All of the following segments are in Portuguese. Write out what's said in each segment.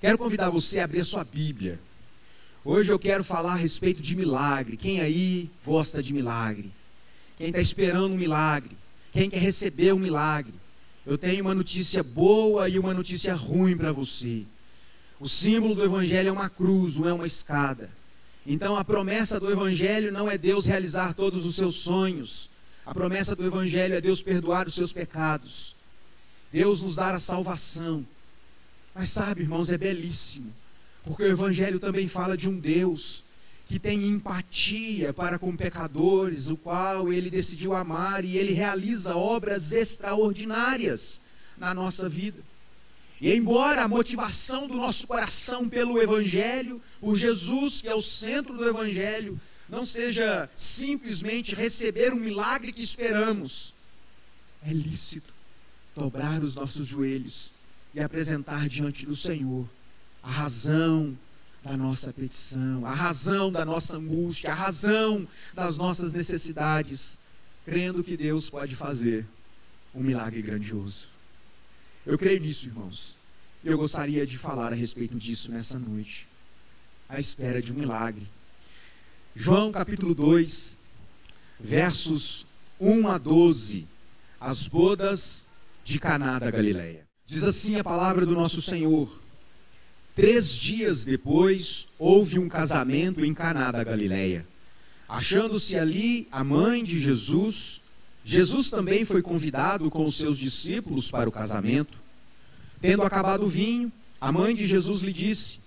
Quero convidar você a abrir a sua Bíblia. Hoje eu quero falar a respeito de milagre. Quem aí gosta de milagre? Quem está esperando um milagre? Quem quer receber um milagre? Eu tenho uma notícia boa e uma notícia ruim para você. O símbolo do Evangelho é uma cruz, não é uma escada. Então a promessa do Evangelho não é Deus realizar todos os seus sonhos. A promessa do Evangelho é Deus perdoar os seus pecados. Deus nos dar a salvação. Mas sabe, irmãos, é belíssimo. Porque o Evangelho também fala de um Deus que tem empatia para com pecadores, o qual Ele decidiu amar, e Ele realiza obras extraordinárias na nossa vida. E embora a motivação do nosso coração pelo Evangelho, por Jesus, que é o centro do Evangelho, não seja simplesmente receber um milagre que esperamos, é lícito dobrar os nossos joelhos e apresentar diante do Senhor a razão da nossa petição, a razão da nossa angústia, a razão das nossas necessidades, crendo que Deus pode fazer um milagre grandioso. Eu creio nisso, irmãos. Eu gostaria de falar a respeito disso nessa noite, à espera de um milagre. João capítulo 2, versos 1 a 12, as bodas de Caná da Galileia. Diz assim a palavra do nosso Senhor: 3 dias depois, houve um casamento em Caná da Galileia. Achando-se ali a mãe de Jesus, Jesus também foi convidado com os seus discípulos para o casamento. Tendo acabado o vinho, a mãe de Jesus lhe disse: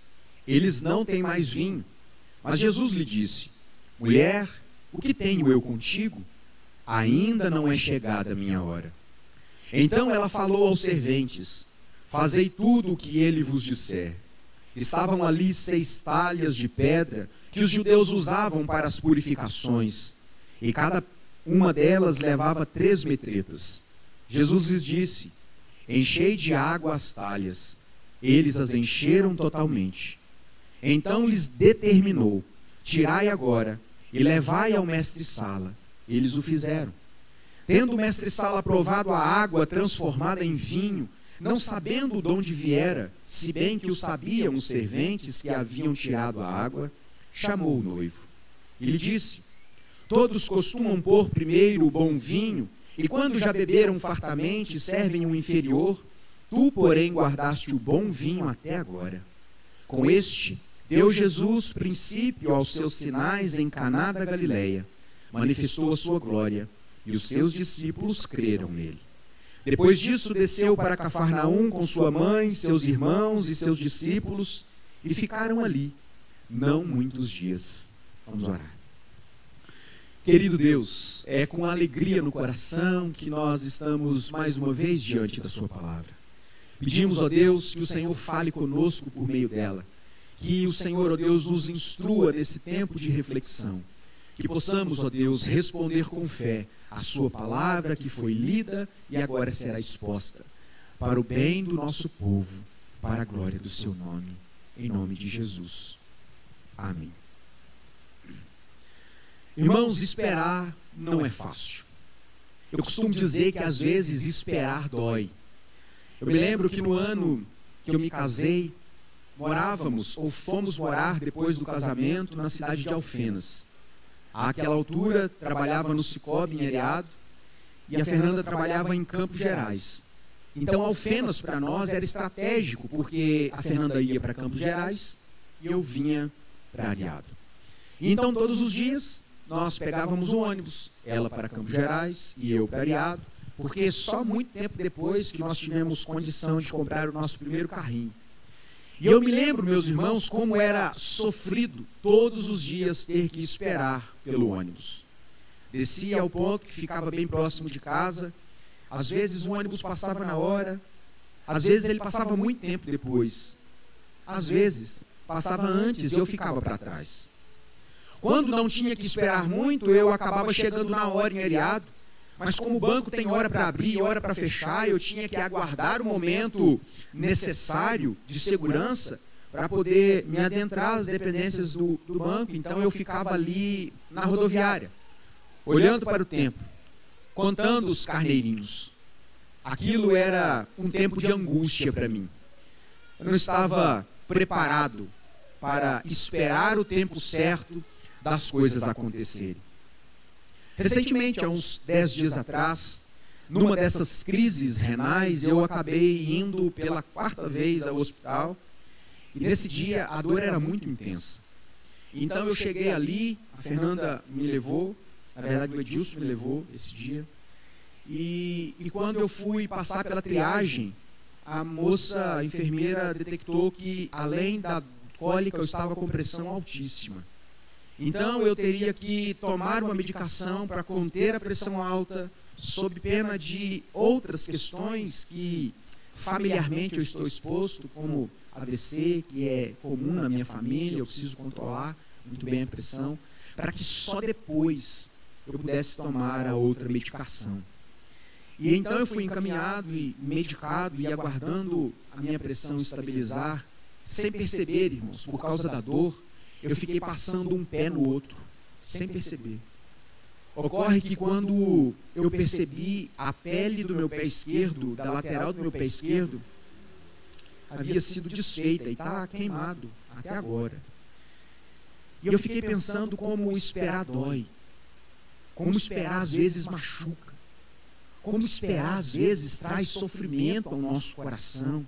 eles não têm mais vinho. Mas Jesus lhe disse: mulher, o que tenho eu contigo? Ainda não é chegada a minha hora. Então ela falou aos serventes: fazei tudo o que ele vos disser. Estavam ali 6 talhas de pedra que os judeus usavam para as purificações, e cada uma delas levava 3 metretas. Jesus lhes disse: enchei de água as talhas. Eles as encheram totalmente. Então lhes determinou: tirai agora e levai ao mestre-sala. Eles o fizeram. Tendo o mestre-sala provado a água transformada em vinho, não sabendo de onde viera, se bem que o sabiam os serventes que haviam tirado a água, chamou o noivo. E lhe disse: todos costumam pôr primeiro o bom vinho, e quando já beberam fartamente, servem o inferior. Tu, porém, guardaste o bom vinho até agora. Com este, deu Jesus princípio aos seus sinais em Caná da Galileia. Manifestou a sua glória, e os seus discípulos creram nele. Depois disso, desceu para Cafarnaum com sua mãe, seus irmãos e seus discípulos, e ficaram ali, não muitos dias. Vamos orar. Querido Deus, é com alegria no coração que nós estamos mais uma vez diante da sua palavra. Pedimos, ó Deus, que o Senhor fale conosco por meio dela, que o Senhor, ó Deus, nos instrua nesse tempo de reflexão, que possamos, ó Deus, responder com fé a sua palavra que foi lida e agora será exposta, para o bem do nosso povo, para a glória do seu nome, em nome de Jesus. Amém. Irmãos, esperar não é fácil. Eu costumo dizer que às vezes esperar dói. Eu me lembro que no ano que eu me casei, morávamos ou fomos morar depois do casamento na cidade de Alfenas. Àquela altura, trabalhava no Cicobi, em Areado, e a Fernanda trabalhava em Campos Gerais. Então, Alfenas para nós era estratégico, porque a Fernanda ia para Campos Gerais e eu vinha para Areado. E então, todos os dias, nós pegávamos o ônibus, ela para Campos Gerais e eu para Areado, porque só muito tempo depois que nós tivemos condição de comprar o nosso primeiro carrinho. E eu me lembro, meus irmãos, como era sofrido todos os dias ter que esperar pelo ônibus. Descia ao ponto que ficava bem próximo de casa. Às vezes o ônibus passava na hora, às vezes ele passava muito tempo depois. Às vezes passava antes e eu ficava para trás. Quando não tinha que esperar muito, eu acabava chegando na hora em Areado. Mas como o banco tem hora para abrir e hora para fechar, eu tinha que aguardar o momento necessário de segurança para poder me adentrar às dependências do banco. Então eu ficava ali na rodoviária, olhando para o tempo, contando os carneirinhos. Aquilo era um tempo de angústia para mim. Eu não estava preparado para esperar o tempo certo das coisas acontecerem. Recentemente, há uns 10 dias atrás, numa dessas crises renais, eu acabei indo pela 4ª vez ao hospital, e nesse dia a dor era muito intensa. Então eu cheguei ali, a Fernanda me levou, na verdade o Edilson me levou esse dia, e quando eu fui passar pela triagem, a moça, a enfermeira, detectou que além da cólica eu estava com pressão altíssima. Então eu teria que tomar uma medicação para conter a pressão alta, sob pena de outras questões que familiarmente eu estou exposto, como AVC, que é comum na minha família, eu preciso controlar muito bem a pressão, para que só depois eu pudesse tomar a outra medicação. E então eu fui encaminhado e medicado e aguardando a minha pressão estabilizar, sem perceber, irmãos, por causa da dor, eu fiquei passando um pé no outro, sem perceber. Ocorre que quando eu percebi a pele do meu pé esquerdo, da lateral do meu pé esquerdo, havia sido desfeita e está queimado até agora. E eu fiquei pensando como esperar dói, como esperar às vezes machuca, como esperar às vezes traz sofrimento ao nosso coração.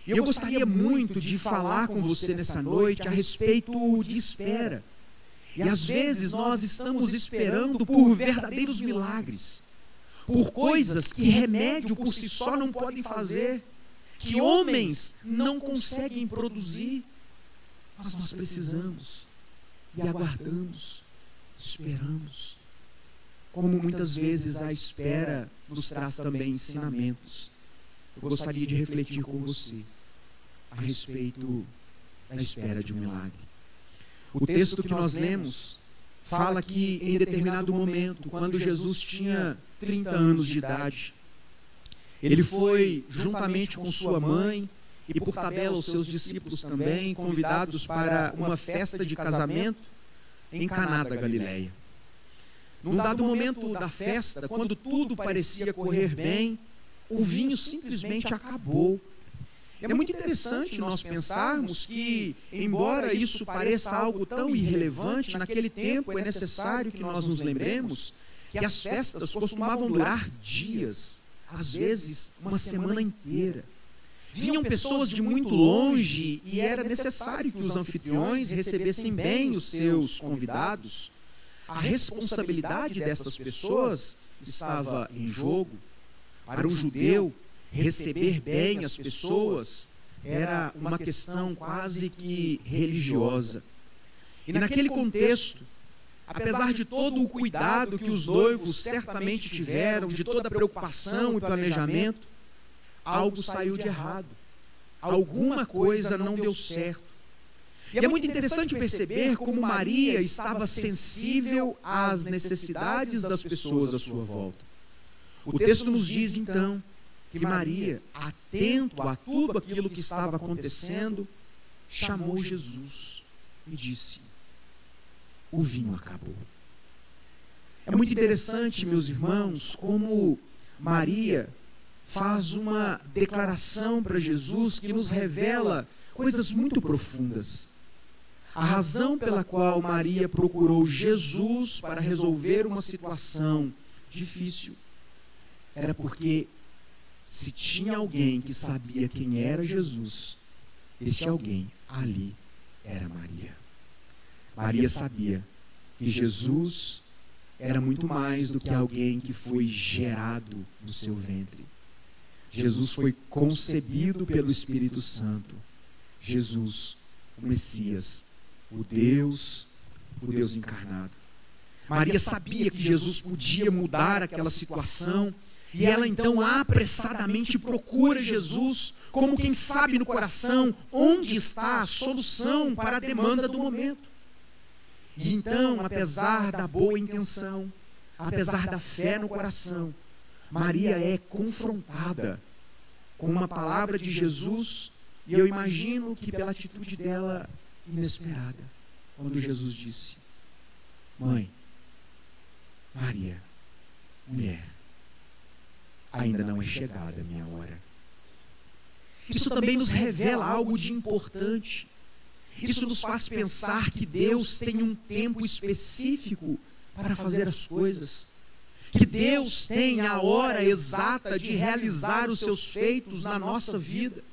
E eu gostaria muito de falar com você nessa noite a respeito de espera. E às vezes nós estamos esperando por verdadeiros milagres, por coisas que remédio por si só não podem fazer, que homens não conseguem produzir, mas nós precisamos e aguardamos, esperamos. Como muitas vezes a espera nos traz também ensinamentos. Eu gostaria de refletir com você a respeito da espera de um milagre. O texto que nós lemos fala que em determinado momento, quando Jesus tinha 30 anos de idade, ele foi, juntamente com sua mãe e por tabela os seus discípulos também, convidados para uma festa de casamento em Caná da Galileia. Num dado momento da festa, quando tudo parecia correr bem, o vinho simplesmente acabou. É muito interessante nós pensarmos que, embora isso pareça algo tão irrelevante, naquele tempo é necessário que nós nos lembremos que as festas costumavam durar dias, às vezes uma semana inteira. Vinham pessoas de muito longe e era necessário que os anfitriões recebessem bem os seus convidados. A responsabilidade dessas pessoas estava em jogo. Para um judeu, receber bem as pessoas era uma questão quase que religiosa. E naquele contexto, apesar de todo o cuidado que os noivos certamente tiveram, de toda a preocupação e planejamento, algo saiu de errado. Alguma coisa não deu certo. E é muito interessante perceber como Maria estava sensível às necessidades das pessoas à sua volta. O texto nos diz então que Maria, atento a tudo aquilo que estava acontecendo, chamou Jesus e disse: o vinho acabou. É muito interessante, meus irmãos, como Maria faz uma declaração para Jesus que nos revela coisas muito profundas. A razão pela qual Maria procurou Jesus para resolver uma situação difícil era porque se tinha alguém que sabia quem era Jesus, esse alguém ali era Maria. Maria sabia que Jesus era muito mais do que alguém que foi gerado no seu ventre. Jesus foi concebido pelo Espírito Santo. Jesus, o Messias, o Deus encarnado. Maria sabia que Jesus podia mudar aquela situação. E ela então apressadamente procura Jesus, como quem sabe no coração onde está a solução para a demanda do momento. E então, apesar da boa intenção, apesar da fé no coração, Maria é confrontada com uma palavra de Jesus, e eu imagino que pela atitude dela inesperada, quando Jesus disse: mãe, Maria, mulher, ainda não é chegada a minha hora. Isso também nos revela algo de importante. Isso nos faz pensar que Deus tem um tempo específico para fazer as coisas. Que Deus tem a hora exata de realizar os seus feitos na nossa vida.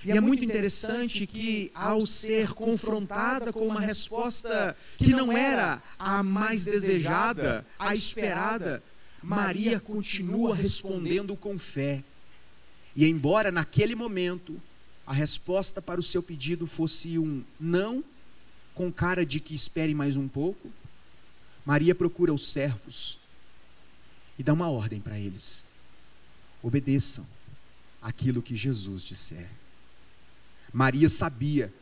E é muito interessante que, ao ser confrontada com uma resposta que não era a mais desejada, a esperada, Maria continua respondendo com fé. E embora naquele momento a resposta para o seu pedido fosse um não, com cara de que espere mais um pouco, Maria procura os servos e dá uma ordem para eles: obedeçam aquilo que Jesus disser. Maria sabia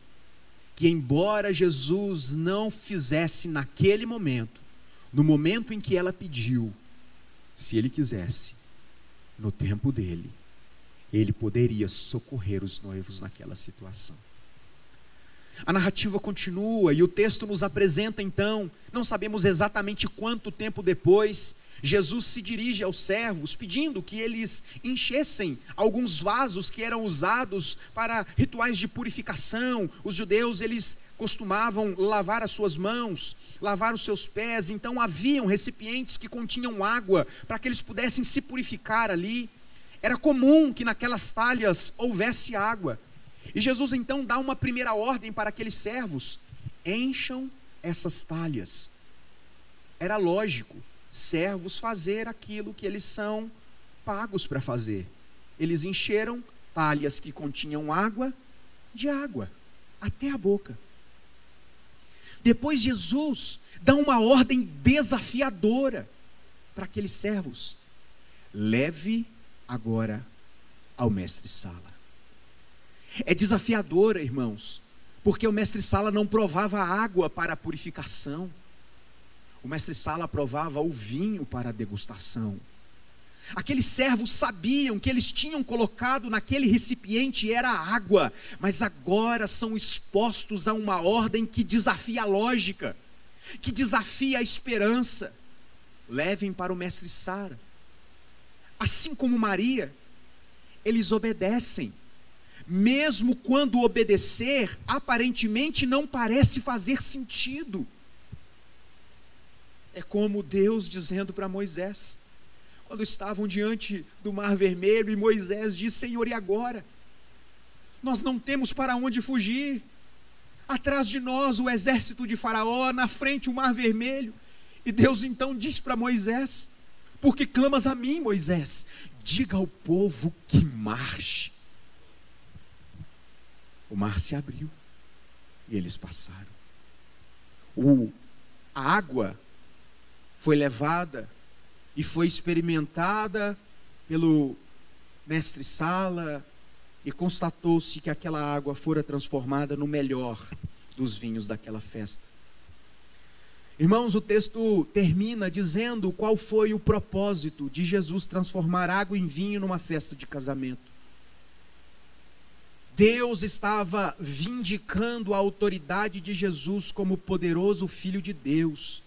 que, embora Jesus não fizesse naquele momento, no momento em que ela pediu, se ele quisesse, no tempo dele, ele poderia socorrer os noivos naquela situação. A narrativa continua e o texto nos apresenta então, não sabemos exatamente quanto tempo depois, Jesus se dirige aos servos pedindo que eles enchessem alguns vasos que eram usados para rituais de purificação. Os judeus, eles costumavam lavar as suas mãos, lavar os seus pés, então haviam recipientes que continham água para que eles pudessem se purificar ali. Era comum que naquelas talhas houvesse água. E Jesus então dá uma primeira ordem para aqueles servos: encham essas talhas. Era lógico servos fazer aquilo que eles são pagos para fazer. Eles encheram talhas que continham água de água até a boca. Depois Jesus dá uma ordem desafiadora para aqueles servos: leve agora ao mestre-sala. É desafiadora, irmãos, porque o mestre-sala não provava água para a purificação. O mestre-sala provava o vinho para a degustação. Aqueles servos sabiam que eles tinham colocado naquele recipiente era água, mas agora são expostos a uma ordem que desafia a lógica, que desafia a esperança. Levem para o mestre-sala. Assim como Maria, eles obedecem. Mesmo quando obedecer, aparentemente não parece fazer sentido. É como Deus dizendo para Moisés, quando estavam diante do Mar Vermelho, e Moisés diz: Senhor, e agora? Nós não temos para onde fugir. Atrás de nós o exército de Faraó, na frente o Mar Vermelho. E Deus então diz para Moisés: por que clamas a mim, Moisés? Diga ao povo que marche. O mar se abriu e eles passaram. A água foi levada e foi experimentada pelo mestre-sala e constatou-se que aquela água fora transformada no melhor dos vinhos daquela festa. Irmãos, o texto termina dizendo qual foi o propósito de Jesus transformar água em vinho numa festa de casamento. Deus estava vindicando a autoridade de Jesus como poderoso Filho de Deus.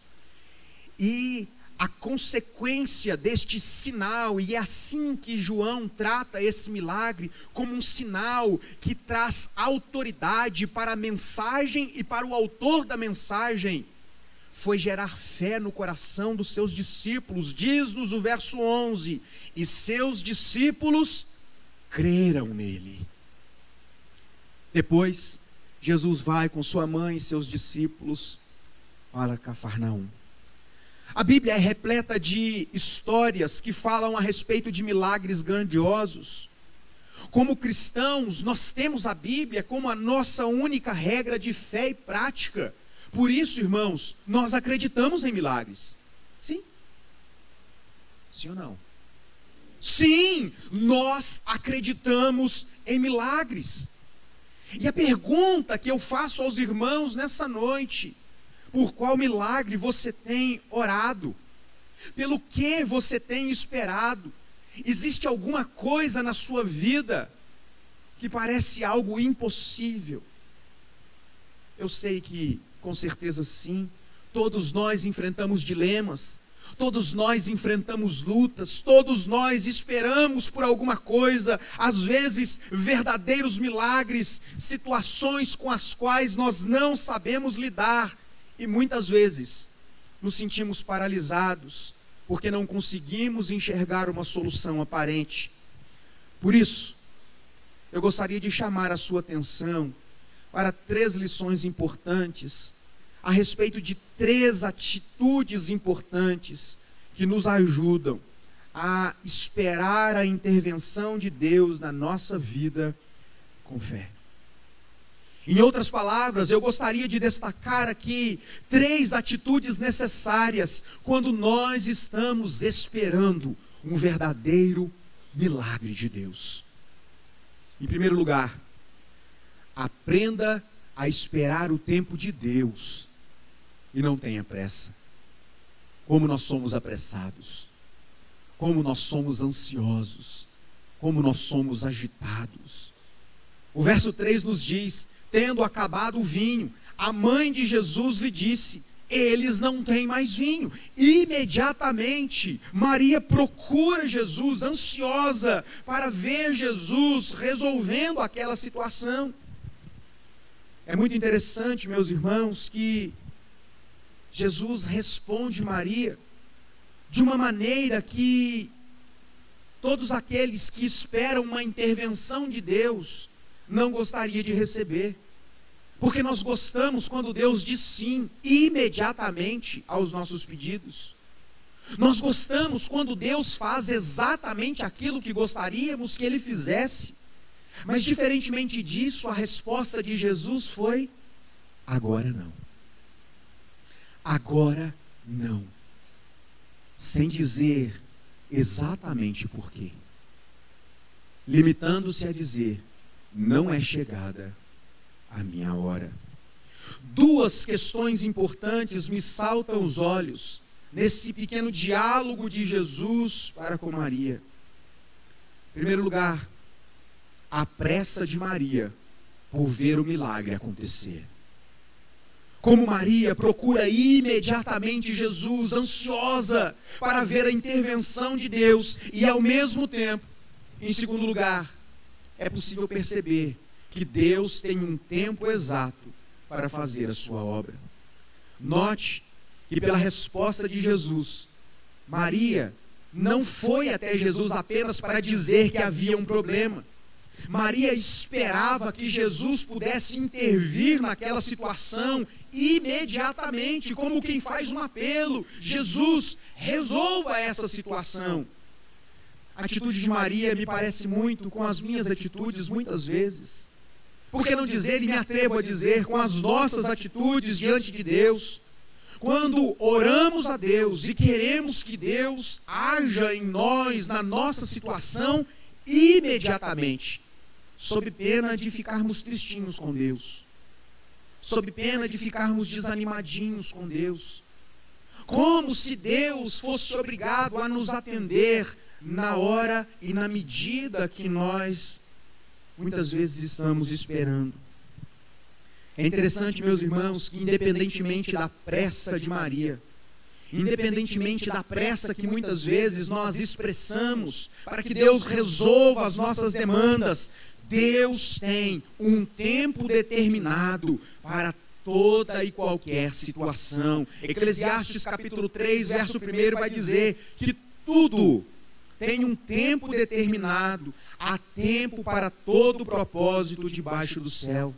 E a consequência deste sinal, e é assim que João trata esse milagre, como um sinal que traz autoridade para a mensagem e para o autor da mensagem, foi gerar fé no coração dos seus discípulos. Diz-nos o verso 11: e seus discípulos creram nele. Depois, Jesus vai com sua mãe e seus discípulos para Cafarnaum. A Bíblia é repleta de histórias que falam a respeito de milagres grandiosos. Como cristãos, nós temos a Bíblia como a nossa única regra de fé e prática. Por isso, irmãos, nós acreditamos em milagres. Sim? Sim ou não? Sim, nós acreditamos em milagres. E a pergunta que eu faço aos irmãos nessa noite: por qual milagre você tem orado? Pelo que você tem esperado? Existe alguma coisa na sua vida que parece algo impossível? Eu sei que, com certeza sim, todos nós enfrentamos dilemas, Todos nós enfrentamos lutas, todos nós esperamos por alguma coisa, às vezes verdadeiros milagres, situações com as quais nós não sabemos lidar, e muitas vezes nos sentimos paralisados, porque não conseguimos enxergar uma solução aparente. Por isso, eu gostaria de chamar a sua atenção para 3 lições importantes, a respeito de 3 atitudes importantes que nos ajudam a esperar a intervenção de Deus na nossa vida com fé. Em outras palavras, eu gostaria de destacar aqui 3 atitudes necessárias quando nós estamos esperando um verdadeiro milagre de Deus. Em primeiro lugar, aprenda a esperar o tempo de Deus e não tenha pressa. Como nós somos apressados, como nós somos ansiosos, como nós somos agitados. O verso 3 nos diz: tendo acabado o vinho, a mãe de Jesus lhe disse: eles não têm mais vinho. Imediatamente, Maria procura Jesus, ansiosa para ver Jesus resolvendo aquela situação. É muito interessante, meus irmãos, que Jesus responde Maria de uma maneira que todos aqueles que esperam uma intervenção de Deus não gostaria de receber. Porque nós gostamos quando Deus diz sim imediatamente aos nossos pedidos. Nós gostamos quando Deus faz exatamente aquilo que gostaríamos que Ele fizesse. Mas diferentemente disso, a resposta de Jesus foi: agora não. Agora não. Sem dizer exatamente por quê. Limitando-se a dizer: não é chegada a minha hora. 2 questões importantes me saltam aos olhos nesse pequeno diálogo de Jesus para com Maria. Em primeiro lugar, a pressa de Maria por ver o milagre acontecer. Como Maria procura imediatamente Jesus, ansiosa para ver a intervenção de Deus, e ao mesmo tempo, em segundo lugar, é possível perceber que Deus tem um tempo exato para fazer a sua obra. Note que pela resposta de Jesus, Maria não foi até Jesus apenas para dizer que havia um problema. Maria esperava que Jesus pudesse intervir naquela situação imediatamente, como quem faz um apelo: Jesus, resolva essa situação. A atitude de Maria me parece muito com as minhas atitudes muitas vezes. Por que não dizer, e me atrevo a dizer, com as nossas atitudes diante de Deus? Quando oramos a Deus e queremos que Deus haja em nós, na nossa situação, imediatamente, sob pena de ficarmos tristinhos com Deus, sob pena de ficarmos desanimadinhos com Deus, como se Deus fosse obrigado a nos atender na hora e na medida que nós muitas vezes estamos esperando. É interessante, meus irmãos, que independentemente da pressa de Maria, independentemente da pressa que muitas vezes nós expressamos para que Deus resolva as nossas demandas, Deus tem um tempo determinado para toda e qualquer situação. Eclesiastes capítulo 3, verso 1 vai dizer que tudo tem um tempo determinado, há tempo para todo propósito debaixo do céu.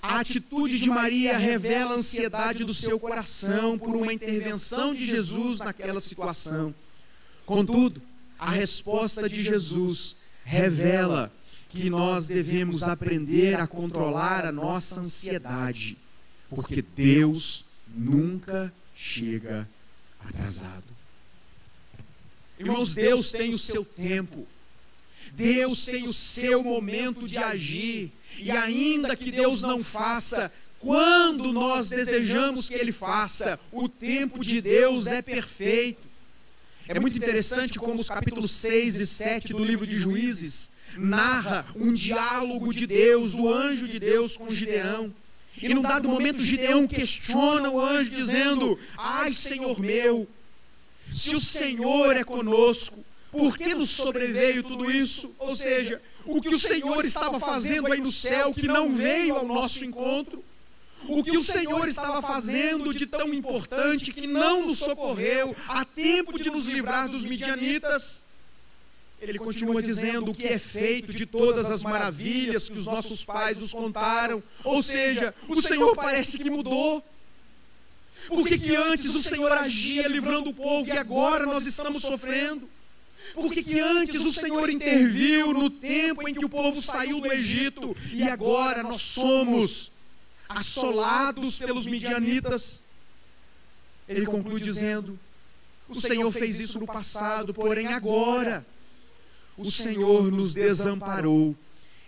A atitude de Maria revela a ansiedade do seu coração por uma intervenção de Jesus naquela situação. Contudo, a resposta de Jesus revela que nós devemos aprender a controlar a nossa ansiedade, porque Deus nunca chega atrasado. Irmãos, Deus tem o seu tempo, Deus tem o seu momento de agir, e ainda que Deus não faça quando nós desejamos que Ele faça, o tempo de Deus é perfeito. É muito interessante como os capítulos 6 e 7 do livro de Juízes narra um diálogo de Deus, do anjo de Deus com Gideão. E num dado momento Gideão questiona o anjo dizendo: ai, Senhor meu, Se o Senhor é conosco, por que nos sobreveio tudo isso? Ou seja, o que o Senhor estava fazendo aí no céu que não veio ao nosso encontro? O que o Senhor estava fazendo de tão importante que não nos socorreu a tempo de nos livrar dos midianitas? Ele continua dizendo o que é feito de todas as maravilhas que os nossos pais nos contaram. Ou seja, o Senhor parece que mudou. Por que antes o Senhor agia livrando o povo e agora nós estamos sofrendo? Por que antes o Senhor interviu no tempo em que o povo saiu do Egito e agora nós somos assolados pelos midianitas? Ele conclui dizendo, o Senhor fez isso no passado, porém agora o Senhor nos desamparou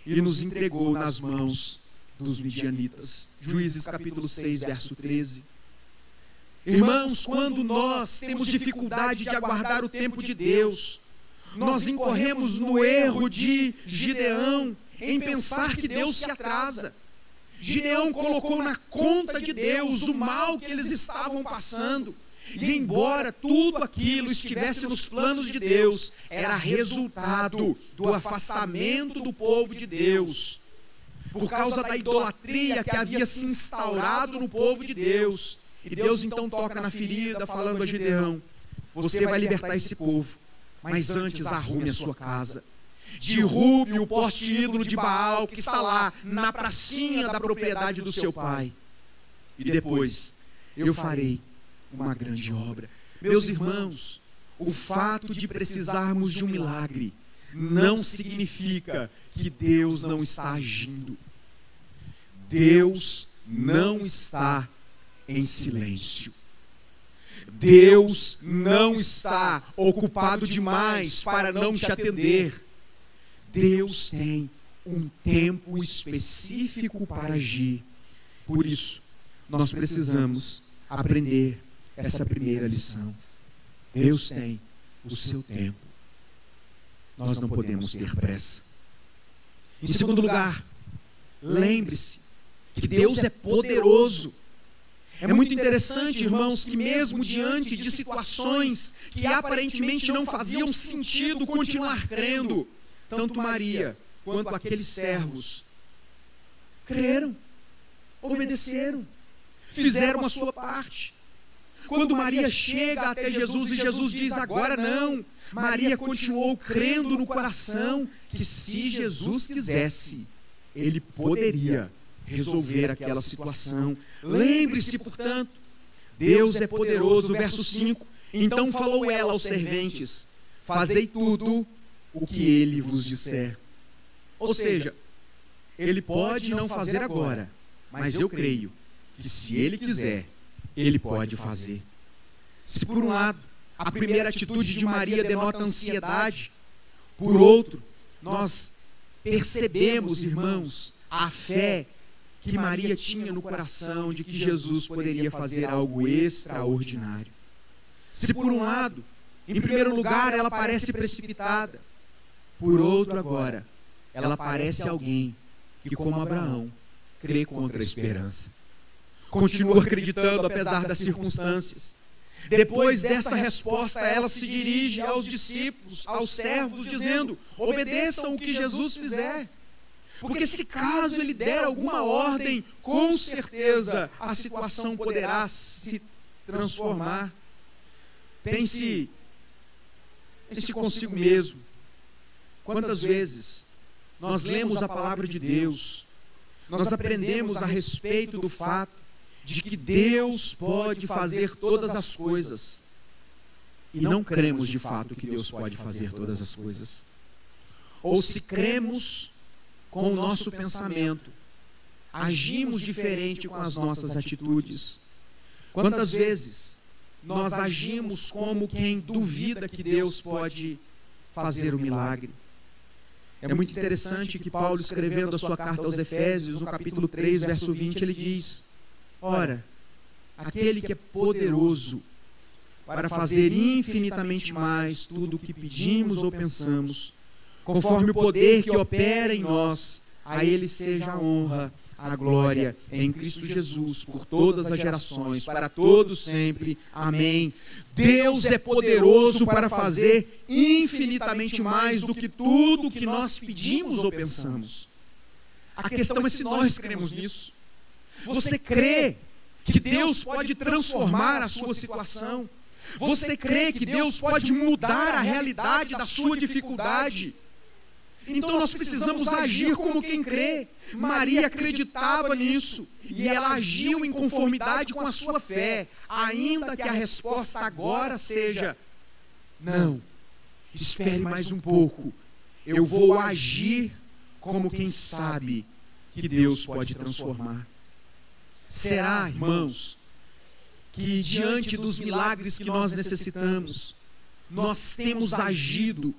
e nos entregou nas mãos dos midianitas. Juízes capítulo 6, verso 13. Irmãos, quando nós temos dificuldade de aguardar o tempo de Deus, nós incorremos no erro de Gideão em pensar que Deus se atrasa. Gideão colocou na conta de Deus o mal que eles estavam passando. E embora tudo aquilo estivesse nos planos de Deus, era resultado do afastamento do povo de Deus. Por causa da idolatria que havia se instaurado no povo de Deus. E Deus então toca na ferida, falando a Gideão, você vai libertar esse povo, mas antes arrume a sua casa. Derrube o poste ídolo de Baal que está lá na pracinha da propriedade do seu pai. E depois eu farei uma grande obra. Meus irmãos, o fato de precisarmos de um milagre não significa que Deus não está agindo. Deus não está em silêncio. Deus não está ocupado demais para não te atender. Deus tem um tempo específico para agir. Por isso, nós precisamos aprender essa primeira lição. Deus tem o seu tempo. Nós não podemos ter pressa. Em segundo lugar, lembre-se que Deus é poderoso. É muito interessante, irmãos, que mesmo diante de situações que aparentemente não faziam sentido continuar crendo, tanto Maria quanto aqueles servos creram, obedeceram, fizeram a sua parte. Quando Maria chega até Jesus e Jesus diz agora não, Maria continuou crendo no coração que se Jesus quisesse, ele poderia resolver aquela situação. Lembre-se, portanto, Deus é poderoso. Verso 5, então falou ela aos serventes, fazei tudo o que ele vos disser. Ou seja, ele pode não fazer agora, mas eu creio que se ele quiser, ele pode fazer. Se por um lado, a primeira atitude de Maria denota ansiedade, por outro, nós percebemos, irmãos, a fé que Maria tinha no coração de que Jesus poderia fazer algo extraordinário. Se por um lado, em primeiro lugar, ela parece precipitada, por outro agora, ela parece alguém que, como Abraão, crê contra a esperança. Continua acreditando apesar das circunstâncias. Depois dessa resposta, ela se dirige aos discípulos, aos servos, dizendo, obedeçam o que Jesus fizer. Porque se caso ele der alguma ordem, com certeza a situação poderá se transformar. Pense consigo mesmo. Quantas vezes nós lemos a palavra de Deus, nós aprendemos a respeito do fato de que Deus pode fazer todas as coisas, e não cremos de fato que Deus pode fazer todas as coisas. Ou se cremos com o nosso pensamento, agimos diferente com as nossas atitudes. Quantas vezes nós agimos como quem duvida que Deus pode fazer o milagre? É muito interessante que Paulo, escrevendo a sua carta aos Efésios, no capítulo 3, verso 20, ele diz, ora, aquele que é poderoso para fazer infinitamente mais tudo o que pedimos ou pensamos, conforme o poder que opera em nós, A Ele seja a honra, a glória em Cristo Jesus, por todas as gerações, para todos sempre. Amém. Deus é poderoso para fazer infinitamente mais do que tudo que nós pedimos ou pensamos. A questão é se nós cremos nisso. Você crê que Deus pode transformar a sua situação? Você crê que Deus pode mudar a realidade da sua dificuldade? Então nós precisamos agir como quem crê. Maria acreditava nisso e ela agiu em conformidade com a sua fé, ainda que a resposta agora seja: não, espere mais um pouco, eu vou agir como quem sabe que Deus pode transformar. Será, irmãos, que diante dos milagres que nós necessitamos, nós temos agido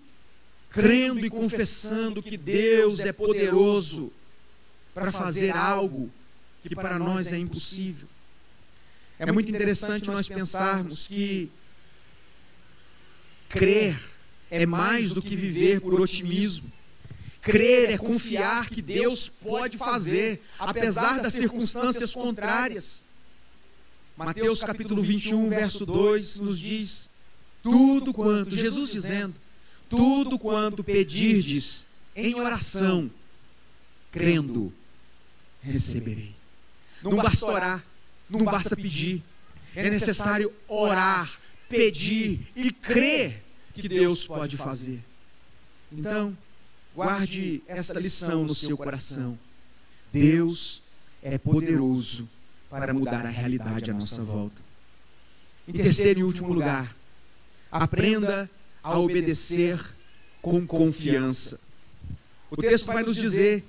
crendo e confessando que Deus é poderoso para fazer algo que para nós é impossível? É muito interessante nós pensarmos que crer é mais do que viver por otimismo. Crer é confiar que Deus pode fazer, apesar das circunstâncias contrárias. Mateus capítulo 21, verso 2 nos diz: tudo quanto, Jesus dizendo, tudo quanto pedirdes em oração, crendo, receberei. Não basta orar, não basta pedir. É necessário orar, pedir e crer que Deus pode fazer. Então, guarde esta lição no seu coração. Deus é poderoso para mudar a realidade à nossa volta. Em terceiro e último lugar, aprenda a obedecer com confiança. O texto vai nos dizer: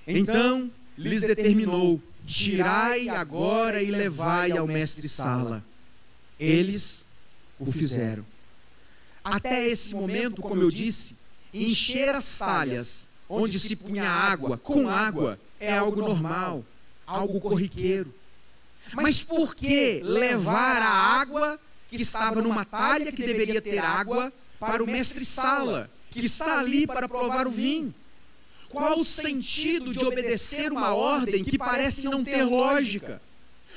então lhes determinou: tirai agora e levai ao mestre-sala. Eles o fizeram. Até esse momento, como eu disse, encher as talhas onde se punha água com água é algo normal, algo corriqueiro. Mas por que levar a água que estava numa talha que deveria ter água para o mestre-sala, que está ali para provar o vinho? Qual o sentido de obedecer uma ordem que parece não ter lógica?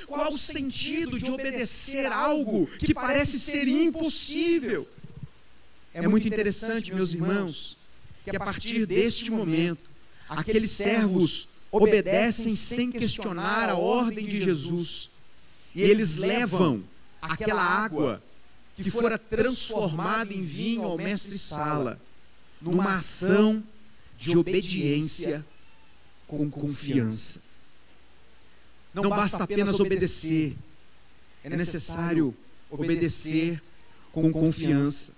Qual o sentido de obedecer algo que parece ser impossível? É muito interessante, meus irmãos, que a partir deste momento, aqueles servos obedecem sem questionar a ordem de Jesus, e eles levam aquela água que fora transformada em vinho ao mestre-sala, numa ação de obediência com confiança. Não basta apenas obedecer, é necessário obedecer com confiança.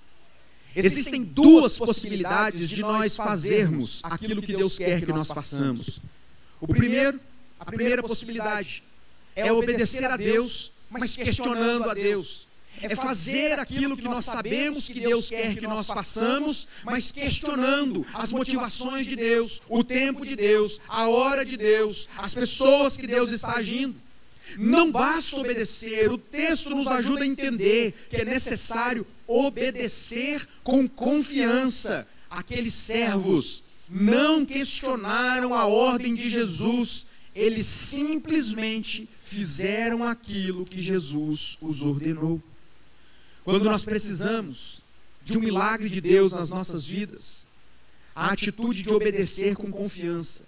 Existem duas possibilidades de nós fazermos aquilo que Deus quer que nós façamos. A primeira possibilidade é obedecer a Deus, mas questionando a Deus. É fazer aquilo que nós sabemos que Deus quer que nós façamos, mas questionando as motivações de Deus, o tempo de Deus, a hora de Deus, as pessoas que Deus está agindo. Não basta obedecer, o texto nos ajuda a entender que é necessário obedecer com confiança. Aqueles servos não questionaram a ordem de Jesus, eles simplesmente fizeram aquilo que Jesus os ordenou. Quando nós precisamos de um milagre de Deus nas nossas vidas, a atitude de obedecer com confiança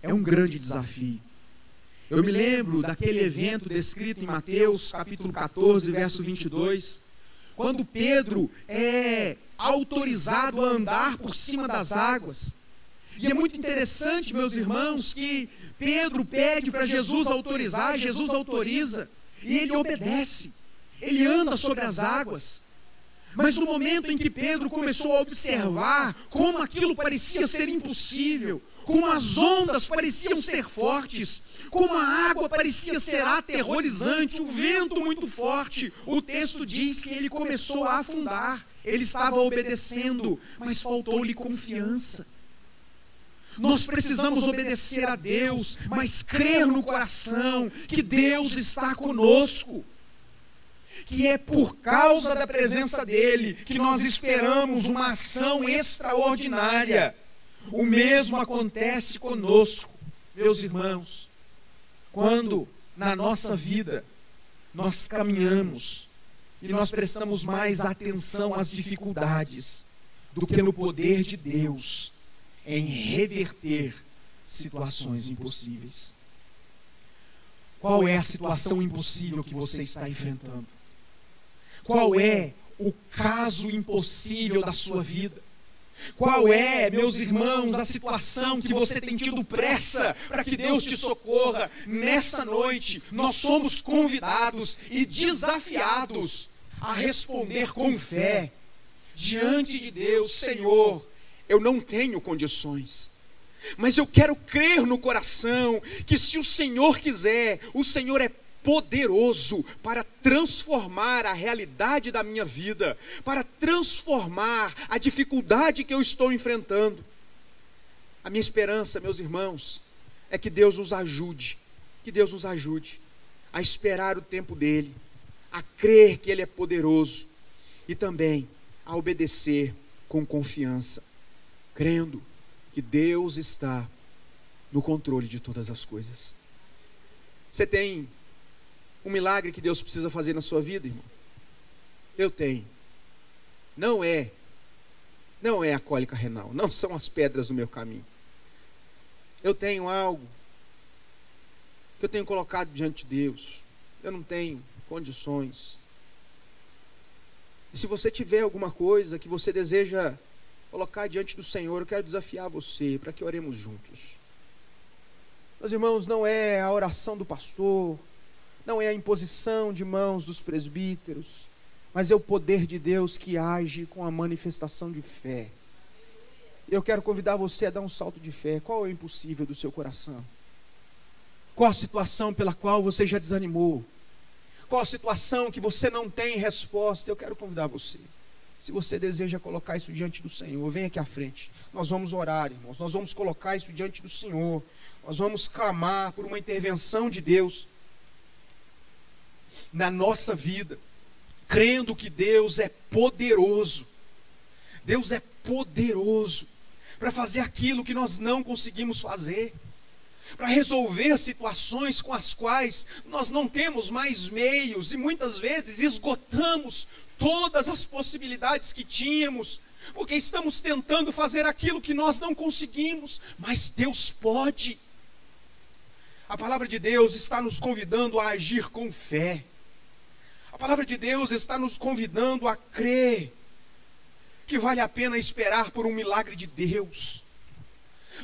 é um grande desafio. Eu me lembro daquele evento descrito em Mateus capítulo 14, verso 22, quando Pedro é autorizado a andar por cima das águas. E é muito interessante, meus irmãos, que Pedro pede para Jesus autorizar, Jesus autoriza, e ele obedece. Ele anda sobre as águas. Mas no momento em que Pedro começou a observar como aquilo parecia ser impossível, como as ondas pareciam ser fortes, como a água parecia ser aterrorizante, o vento muito forte, o texto diz que ele começou a afundar. Ele estava obedecendo, mas faltou-lhe confiança. Nós precisamos obedecer a Deus, mas crer no coração que Deus está conosco, que é por causa da presença dEle que nós esperamos uma ação extraordinária. O mesmo acontece conosco, meus irmãos, quando na nossa vida nós caminhamos e nós prestamos mais atenção às dificuldades do que no poder de Deus em reverter situações impossíveis. Qual é a situação impossível que você está enfrentando? Qual é o caso impossível da sua vida? Qual é, meus irmãos, a situação que você tem tido pressa para que Deus te socorra? Nessa noite, nós somos convidados e desafiados a responder com fé diante de Deus: Senhor, eu não tenho condições, mas eu quero crer no coração que, se o Senhor quiser, o Senhor é poderoso para transformar a realidade da minha vida, para transformar a dificuldade que eu estou enfrentando. A minha esperança, meus irmãos, é que Deus nos ajude a esperar o tempo dele, a crer que ele é poderoso e também a obedecer com confiança, crendo que Deus está no controle de todas as coisas. Você tem um milagre que Deus precisa fazer na sua vida, irmão? Eu tenho. Não é a cólica renal, não são as pedras do meu caminho. Eu tenho algo que eu tenho colocado diante de Deus. Eu não tenho condições. E se você tiver alguma coisa que você deseja colocar diante do Senhor, eu quero desafiar você para que oremos juntos. Meus irmãos, não é a oração do pastor, não é a imposição de mãos dos presbíteros, mas é o poder de Deus que age com a manifestação de fé. Eu quero convidar você a dar um salto de fé. Qual é o impossível do seu coração? Qual a situação pela qual você já desanimou? Qual a situação que você não tem resposta? Eu quero convidar você. Se você deseja colocar isso diante do Senhor, vem aqui à frente. Nós vamos orar, irmãos. Nós vamos colocar isso diante do Senhor. Nós vamos clamar por uma intervenção de Deus na nossa vida, crendo que Deus é poderoso. Deus é poderoso para fazer aquilo que nós não conseguimos fazer, para resolver situações com as quais nós não temos mais meios e muitas vezes esgotamos todas as possibilidades que tínhamos, porque estamos tentando fazer aquilo que nós não conseguimos, mas Deus pode. A palavra de Deus está nos convidando a agir com fé. A palavra de Deus está nos convidando a crer que vale a pena esperar por um milagre de Deus.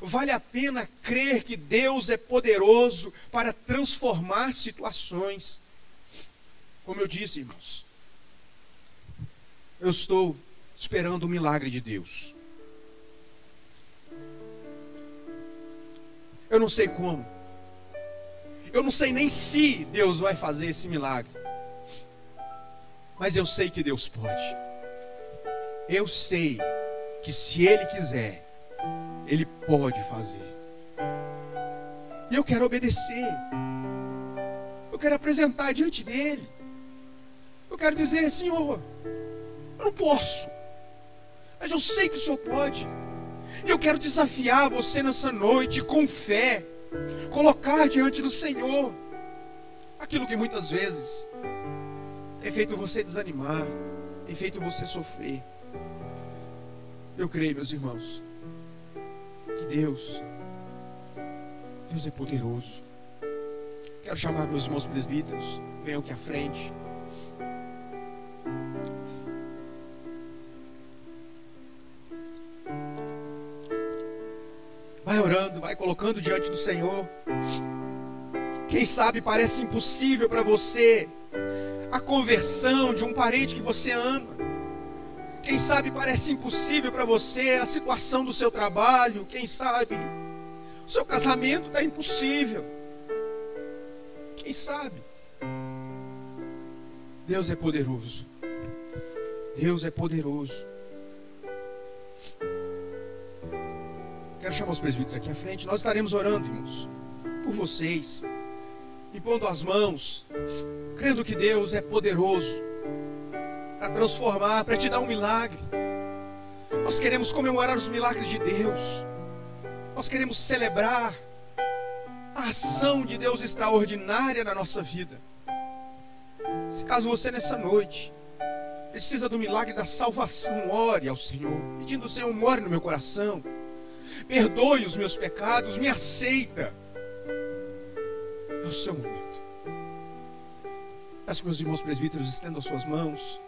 Vale a pena crer que Deus é poderoso para transformar situações. Como eu disse, irmãos, eu estou esperando o milagre de Deus. Eu não sei como. Eu não sei nem se Deus vai fazer esse milagre. Mas eu sei que Deus pode. Eu sei que se Ele quiser, Ele pode fazer. E eu quero obedecer. Eu quero apresentar diante dEle. Eu quero dizer: Senhor, eu não posso, mas eu sei que o Senhor pode. E eu quero desafiar você nessa noite com fé, colocar diante do Senhor aquilo que muitas vezes tem feito você desanimar, tem feito você sofrer. Eu creio, meus irmãos, que Deus é poderoso. Quero chamar meus irmãos presbíteros, venham aqui à frente. Vai orando, vai colocando diante do Senhor. Quem sabe parece impossível para você a conversão de um parente que você ama. Quem sabe parece impossível para você a situação do seu trabalho. Quem sabe o seu casamento está impossível. Quem sabe? Deus é poderoso. Deus é poderoso. Quero chamar os presbíteros aqui à frente. Nós estaremos orando, irmãos, por vocês, impondo as mãos, crendo que Deus é poderoso para transformar, para te dar um milagre. Nós queremos comemorar os milagres de Deus. Nós queremos celebrar a ação de Deus extraordinária na nossa vida. Se caso você nessa noite precisa do milagre da salvação, ore ao Senhor, pedindo ao Senhor, more no meu coração, perdoe os meus pecados, me aceita. É o seu momento. Peço que meus irmãos presbíteros estendam as suas mãos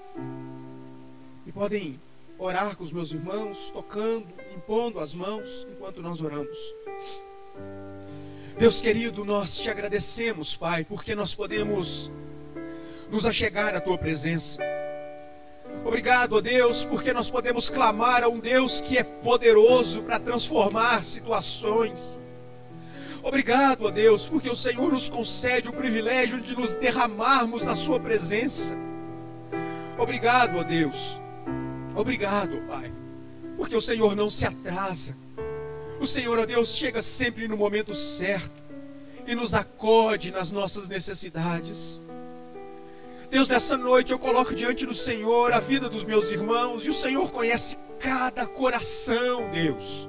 e podem orar com os meus irmãos, tocando, impondo as mãos enquanto nós oramos. Deus querido, nós te agradecemos, Pai, porque nós podemos nos achegar à tua presença. Obrigado, ó Deus, porque nós podemos clamar a um Deus que é poderoso para transformar situações. Obrigado, ó Deus, porque o Senhor nos concede o privilégio de nos derramarmos na sua presença. Obrigado, ó Deus. Obrigado, Pai, porque o Senhor não se atrasa. O Senhor, ó Deus, chega sempre no momento certo e nos acode nas nossas necessidades. Deus, nessa noite eu coloco diante do Senhor a vida dos meus irmãos, e o Senhor conhece cada coração, Deus.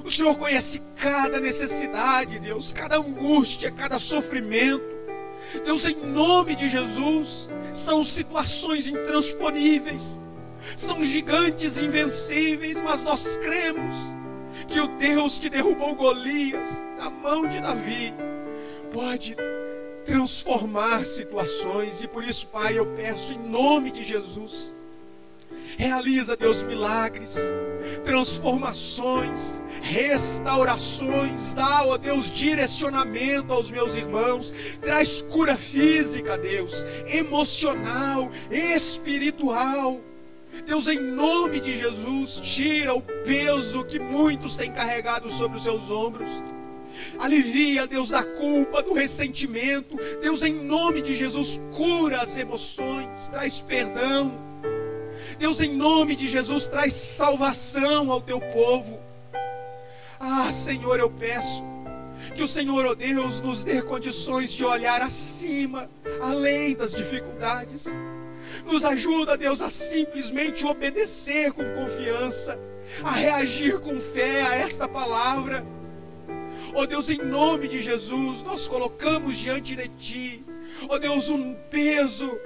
O Senhor conhece cada necessidade, Deus, cada angústia, cada sofrimento. Deus, em nome de Jesus, são situações intransponíveis, são gigantes invencíveis, mas nós cremos que o Deus que derrubou Golias na mão de Davi pode transformar situações. E por isso, Pai, eu peço em nome de Jesus, realiza, Deus, milagres, transformações, restaurações, dá, ó Deus, direcionamento aos meus irmãos, traz cura física, Deus, emocional, espiritual. Deus, em nome de Jesus, tira o peso que muitos têm carregado sobre os seus ombros. Alivia, Deus, da culpa, do ressentimento. Deus, em nome de Jesus, cura as emoções, traz perdão. Deus, em nome de Jesus, traz salvação ao teu povo. Ah, Senhor, eu peço que o Senhor, ó Deus, nos dê condições de olhar acima, além das dificuldades. Nos ajuda, Deus, a simplesmente obedecer com confiança, a reagir com fé a esta palavra. Ó Deus, em nome de Jesus, nós colocamos diante de Ti, ó Deus, um peso.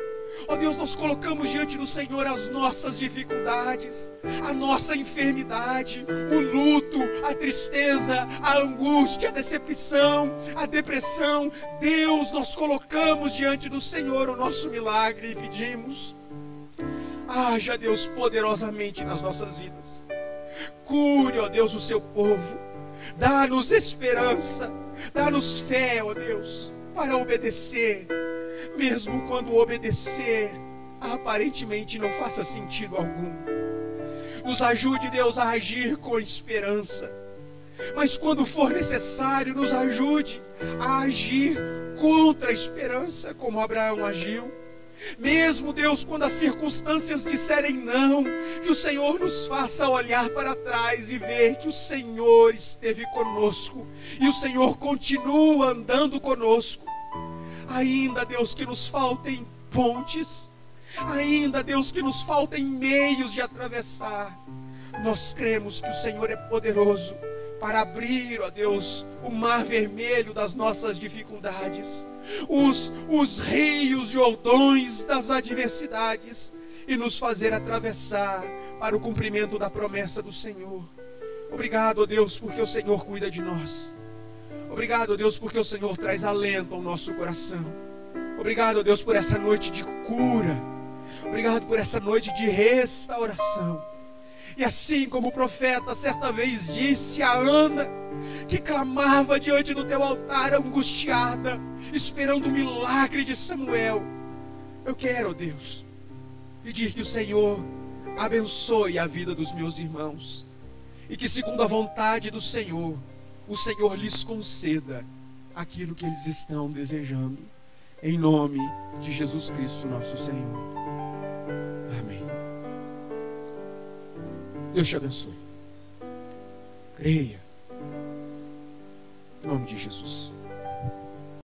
Ó Deus, nós colocamos diante do Senhor as nossas dificuldades, a nossa enfermidade, o luto, a tristeza, a angústia, a decepção, a depressão. Deus, nós colocamos diante do Senhor o nosso milagre e pedimos: haja, Deus, poderosamente nas nossas vidas. Cure, ó Deus, o seu povo. Dá-nos esperança, dá-nos fé, ó Deus, para obedecer, mesmo quando obedecer aparentemente não faça sentido algum. Nos ajude, Deus, a agir com esperança, mas quando for necessário, nos ajude a agir contra a esperança, como Abraão agiu. Mesmo, Deus, quando as circunstâncias disserem não, que o Senhor nos faça olhar para trás e ver que o Senhor esteve conosco e o Senhor continua andando conosco. Ainda, Deus, que nos faltem pontes, ainda, Deus, que nos faltem meios de atravessar, nós cremos que o Senhor é poderoso para abrir, ó Deus, o mar vermelho das nossas dificuldades, os rios Jordões das adversidades, e nos fazer atravessar para o cumprimento da promessa do Senhor. Obrigado, ó Deus, porque o Senhor cuida de nós. Obrigado, ó Deus, porque o Senhor traz alento ao nosso coração. Obrigado, ó Deus, por essa noite de cura. Obrigado por essa noite de restauração. E assim como o profeta certa vez disse a Ana, que clamava diante do teu altar angustiada, esperando o milagre de Samuel, eu quero, ó Deus, pedir que o Senhor abençoe a vida dos meus irmãos, e que, segundo a vontade do Senhor, o Senhor lhes conceda aquilo que eles estão desejando, em nome de Jesus Cristo, nosso Senhor. Amém. Deus te abençoe. Creia. Em nome de Jesus.